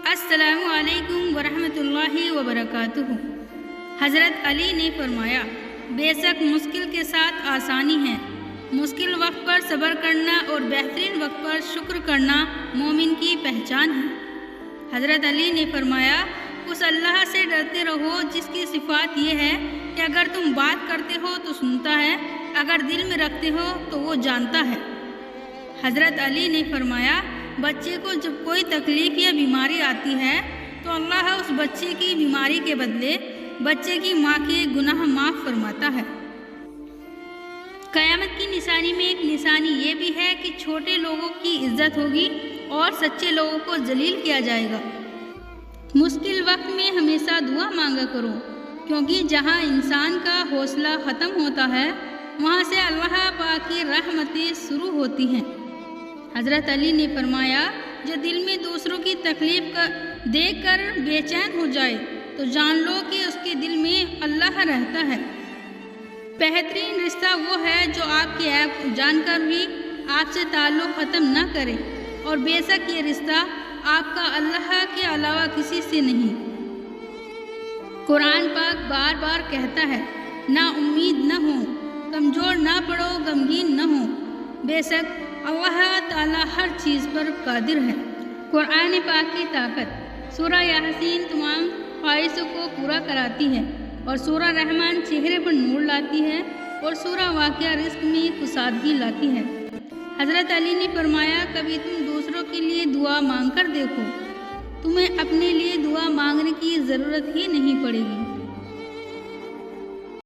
السلام علیکم ورحمۃ اللہ وبرکاتہ۔ حضرت علی نے فرمایا، بے شک مشکل کے ساتھ آسانی ہے۔ مشکل وقت پر صبر کرنا اور بہترین وقت پر شکر کرنا مومن کی پہچان ہے۔ حضرت علی نے فرمایا، اس اللہ سے ڈرتے رہو جس کی صفات یہ ہے کہ اگر تم بات کرتے ہو تو سنتا ہے، اگر دل میں رکھتے ہو تو وہ جانتا ہے۔ حضرت علی نے فرمایا، بچے کو جب کوئی تکلیف یا بیماری آتی ہے تو اللہ اس بچے کی بیماری کے بدلے بچے کی ماں کے گناہ معاف فرماتا ہے۔ قیامت کی نشانی میں ایک نشانی یہ بھی ہے کہ چھوٹے لوگوں کی عزت ہوگی اور سچے لوگوں کو ذلیل کیا جائے گا۔ مشکل وقت میں ہمیشہ دعا مانگا کرو، کیونکہ جہاں انسان کا حوصلہ ختم ہوتا ہے وہاں سے اللہ پاک کی رحمتیں شروع ہوتی ہیں۔ حضرت علی نے فرمایا، جو دل میں دوسروں کی تکلیف دیکھ کر بے چین ہو جائے تو جان لو کہ اس کے دل میں اللہ رہتا ہے۔ بہترین رشتہ وہ ہے جو آپ کے عیب جان کر بھی آپ سے تعلق ختم نہ کرے، اور بے شک یہ رشتہ آپ کا اللہ کے علاوہ کسی سے نہیں۔ قرآن پاک بار بار کہتا ہے، نا امید نہ ہو، کمزور نہ پڑو، غمگین نہ ہو، بے شک اللہ تعالیٰ ہر چیز پر قادر ہے۔ قرآن پاک کی طاقت۔ سورہ یاسین تمام خواہشوں کو پورا کراتی ہے، اور سورہ رحمان چہرے پر نور لاتی ہے، اور سورہ واقعہ رزق میں کسادگی لاتی ہے۔ حضرت علی نے فرمایا، کبھی تم دوسروں کے لیے دعا مانگ کر دیکھو، تمہیں اپنے لیے دعا مانگنے کی ضرورت ہی نہیں پڑے گی۔